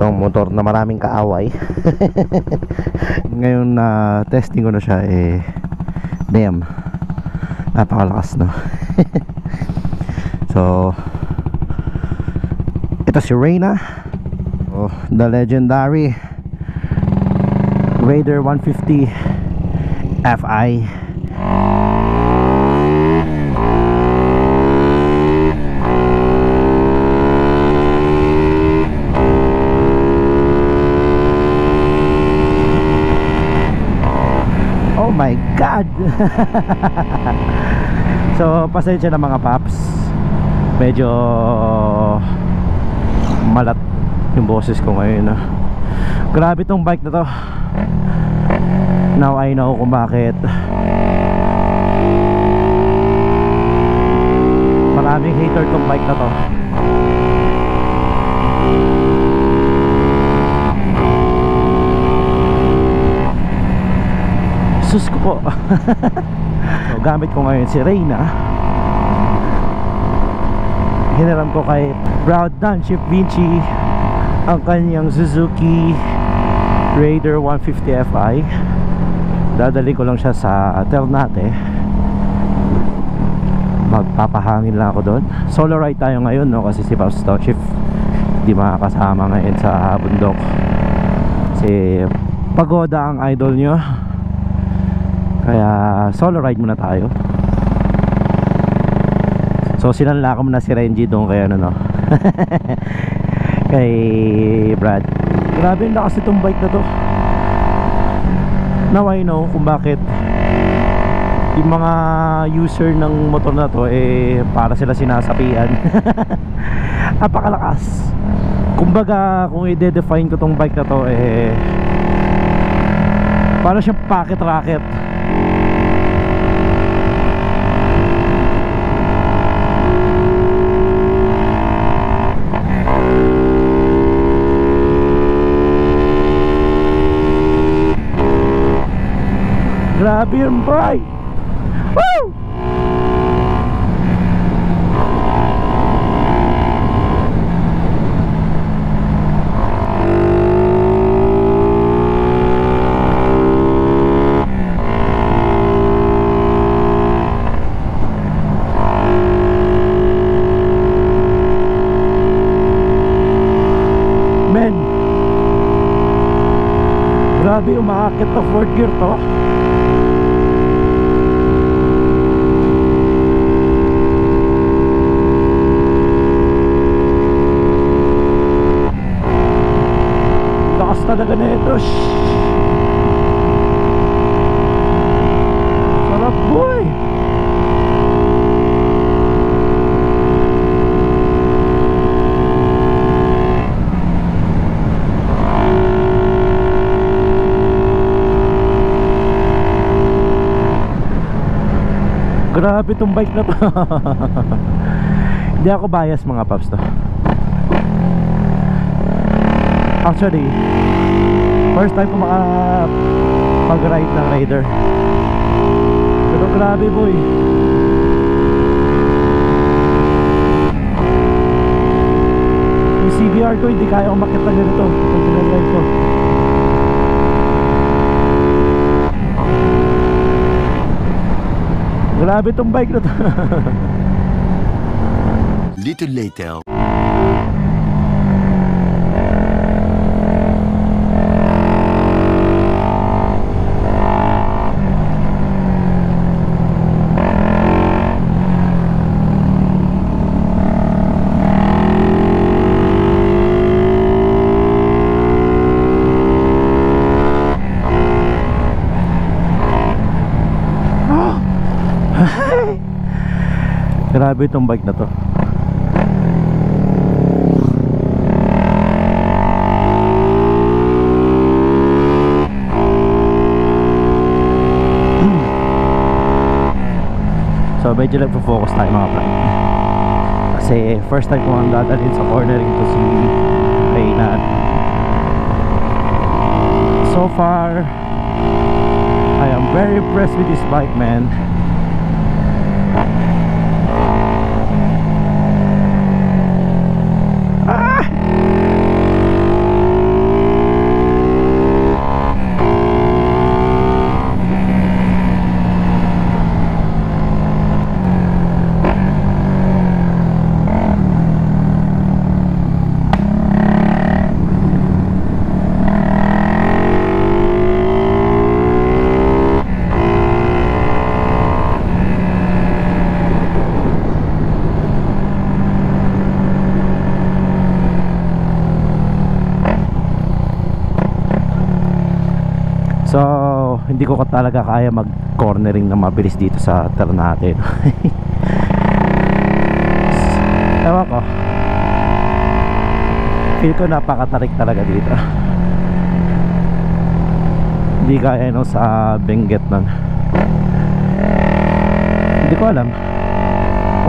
Itong motor na maraming kaaway. Ngayon na testing ko na siya, damn, napakalakas, no? So ito si Reyna, the legendary Raider 150 Fi. Oh my God. So pasensya na mga paps, medyo malat yung boses ko ngayon, no? Grabe tong bike na to. Now I know kung bakit maraming hater tong bike na to. Sus ko po. So gamit ko ngayon si Reyna. Hiniram ko kay Proud Downshift Vinci ang kanyang Suzuki Raider 150 Fi. Dadali ko lang siya sa Ternate. Magpapahangin lang ako doon. Solo ride tayo ngayon, no? Kasi si Pops Downshift di makakasama ngayon sa bundok. Si Pagoda ang idol nyo, kaya solo ride muna tayo. So sinanla ko muna si Renji doon kay ano, no? Kay Brad. Grabe yung lakas itong bike na to. Now I know kung bakit yung mga user ng motor na to para sila sinasapian. Napakalakas. Kumbaga kung i-define ko tong bike na to, para siyang pocket rocket. Grabe yung bright. Woo! Men, grabe umakit na 4th gear to. Talaga na ito. Sarap, boy. Grabe itong bike na to. Hindi ako bias mga paps to. Actually first time ko makapag-ride ng Raider. Pero grabe, boy. Yung CBR ko hindi kaya umakit na ganito pag sinag-ride ko. Grabe tong bike na to. Little later. Grabe itong bike na to. So medyo nagpo-focus tayo mga friend, kasi first time ko ang dadalhin sa cornering to si Reyna. So far I am very impressed with this bike, man. hindi ko talaga kaya mag cornering na mabilis dito sa Ternate. Ewan ko, feel ko napakatarik talaga dito. Hindi kaya no sa Benguet nun. Hindi ko alam,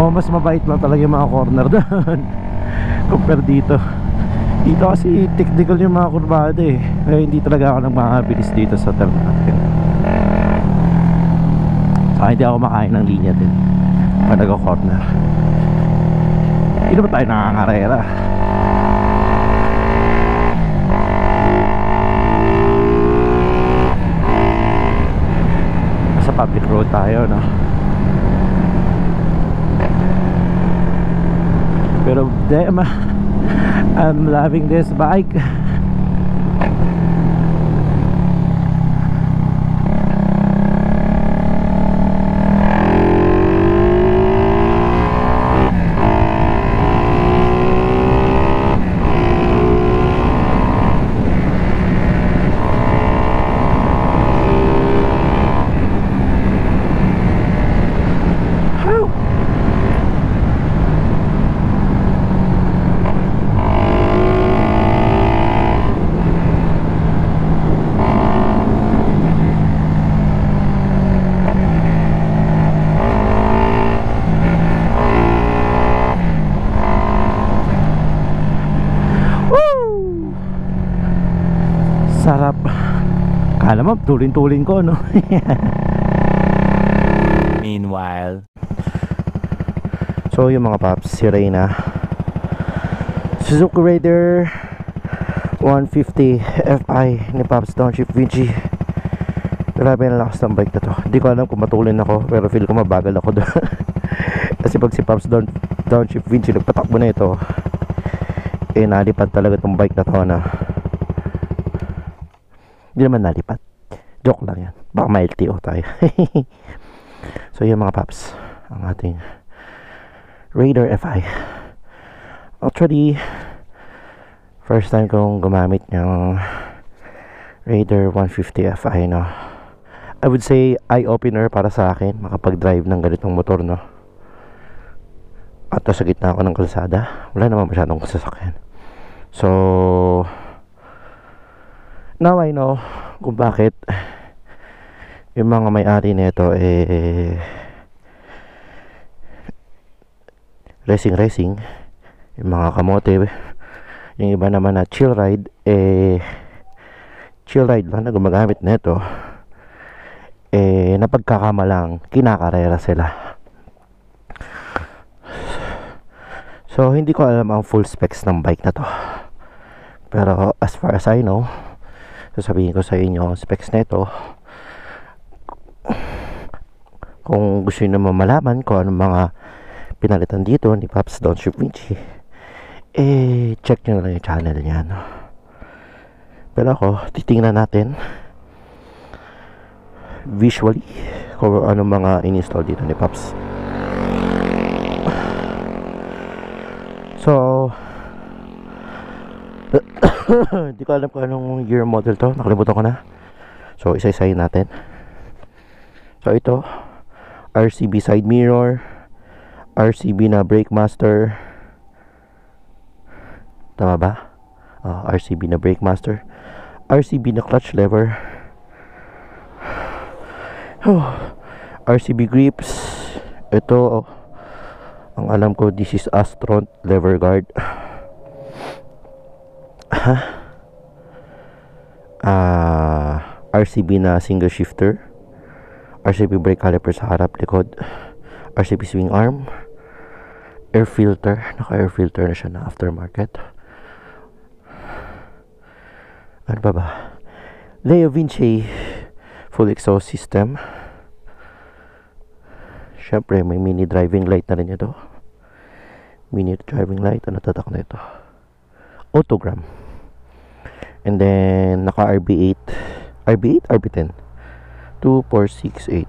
o mas mabait lang talaga yung mga corner doon compare dito. Dito kasi technical yung mga kurbada eh, kaya hindi talaga ako nagmamabilis dito sa Ternate. Saka hindi ako makain ng linya din pag nag-corner. Hindi naman tayo nakakarera. Sa public road tayo, no? Pero damn, I'm loving this bike. Sarap. Kala mo tulin-tulin ko, no? Meanwhile, so yung mga paps, si Reyna Suzuki Raider 150 Fi ni Pops Downshift Vinci. Grabe ang lakas ng bike na to. Hindi ko alam kung matulin ako, pero feel ko mabagal ako doon. Kasi pag si Pops Downshift Vinci nagpatakbo na ito, eh nalipad talaga tong bike na to na. Hindi naman nalipat, joke lang yan, baka ma-LTO tayo. So yun mga paps, ang ating Raider Fi. Actually, first time kong gumamit ng Raider 150 Fi, no? I would say eye-opener para sa akin makapag-drive ng ganitong motor, no? At sa gitna ako ng kalsada, wala naman masyadong sasakyan. So now I know kung bakit yung mga may-ari nito eh racing, yung mga kamote, yung iba naman na chill ride lang na gumagamit nito, napagkakamalang kinakarera sila. So hindi ko alam ang full specs ng bike na to, pero as far as I know, sasabihin ko sa inyo ang specs nito. Kung gusto nyo naman malaman kung anong mga pinalitan dito ni Pops Downshift Vinci, check nyo na lang yung channel niya, no? Pero ako, titingnan natin visually kung anong mga in-install dito ni Pops. So hindi ko alam kung anong year model to, nakalimutan ko na. So isa-isahin natin. So ito, RCB side mirror, RCB na brake master, tama ba? RCB na brake master, RCB na clutch lever, RCB grips. Ito, ang alam ko, this is Astron lever guard. RCB na single shifter, RCB brake caliper sa harap, likod, RCB swing arm, air filter, naka air filter na siya na aftermarket. Ano ba? Leo Vinci full exhaust system. Syempre may mini driving light na rin ito. Mini driving light, ano tatak na ito? Autogram. And then naka RB8, RB10 2468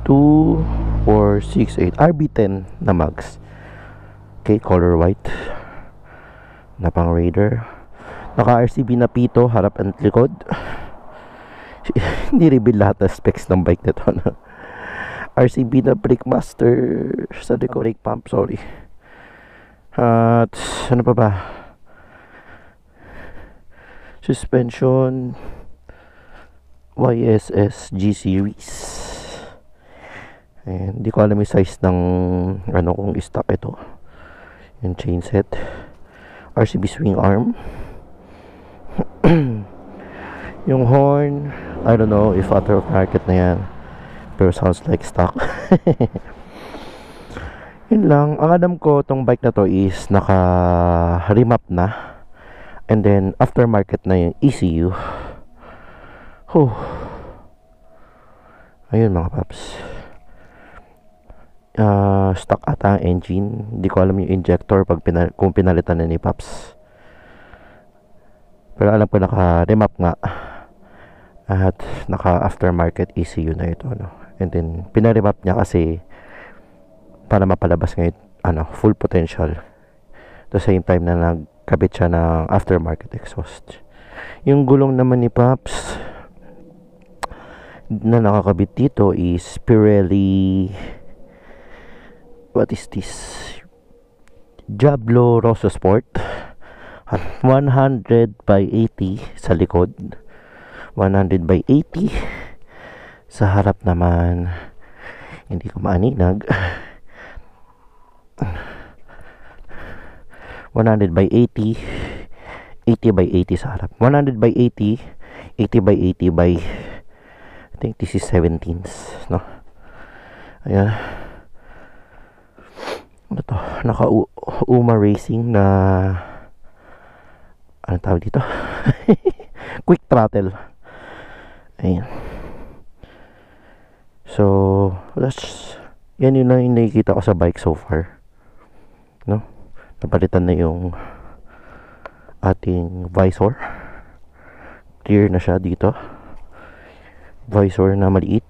2468 RB10 na mags. Okay, color white na pang Raider. Naka RCB na pito harap at likod. Ni-reveal lahat ng specs ng bike nito, no? RCB na brake master sa likod, brake pump, sorry. At ano pa ba? Suspension YSS G series. Ayan, hindi ko alam yung size ng ano kung stock ito. Yung chain set. RCB swing arm. Yung horn, I don't know if aftermarket na yan, pero sounds like stock. Yun lang. Ang alam ko tong bike na to is naka remap na, and then aftermarket na yung ECU. Ayun mga paps. Stock ata ang engine. Hindi ko alam yung injector kung pinalitan na ni Paps. Pero alam ko naka-remap nga. At naka-aftermarket ECU na ito, no? And then pinaremap niya kasi para mapalabas ngayon full potential. At the same time na nagkabit siya ng aftermarket exhaust. Yung gulong naman ni Paps na nakakabit dito is Pirelli, what is this? Diablo Rosso Sport. 100 by 80 sa likod, 100 by 80 sa harap naman. Hindi ko maaninag. 100 by 80, 80 by 80 sa harap, 100 by 80, 80 by 80 by, I think this is 17s, no? Ayan. Ano to? Naka-UMA Racing na ano tawag dito? Quick throttle. Ayan. So, yan yun lang yung nakikita ko sa bike so far, no? Napalitan na yung ating visor. Clear na siya dito. Visor na maliit.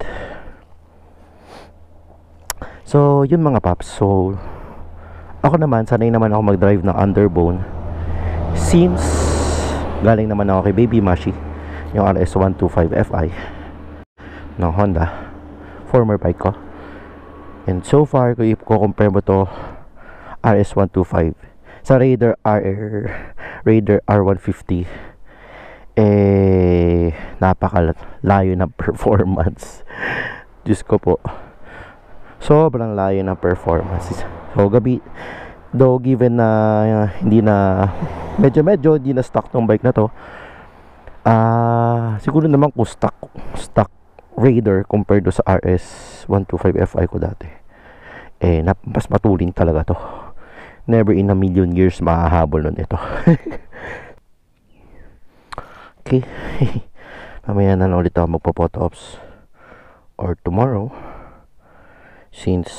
So, yun mga paps. So, ako naman, sanay naman ako mag-drive ng underbone. Since galing naman ako kay Baby Mashi, yung RS125 Fi ng Honda, former bike ko. And so far, kung i-compare mo to RS125 sa Raider R150, napakalayo ng performance. Diyos ko po, sobrang layo ng performance. So though given na medyo hindi na stock tong bike na to, siguro naman kung stock Raider compared to sa RS125 Fi ko dati, mas matulin talaga to. Never in a million years mahahabol nun ito. Okay. Mamaya na lang ulit ako magpo-photo ops, or tomorrow, since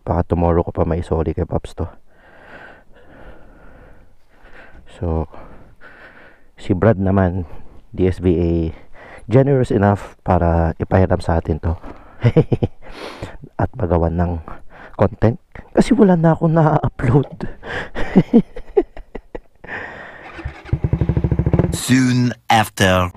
baka tomorrow ko pa maisoli kay Paps to. So si Brad naman, DSVA, generous enough para ipahiram sa atin to at magawan ng content kasi wala na akong na-upload. Soon after.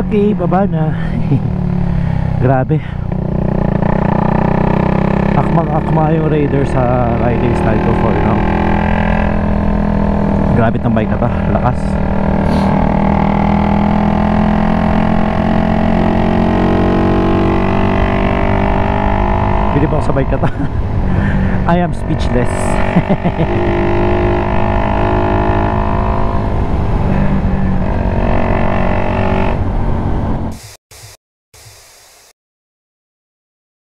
Okay, baba na. Grabe. Akmang-akma yung Raider sa riding style ko for now. Grabe tong bike na to, lakas. Bili pa ako sa bike na to. I am speechless.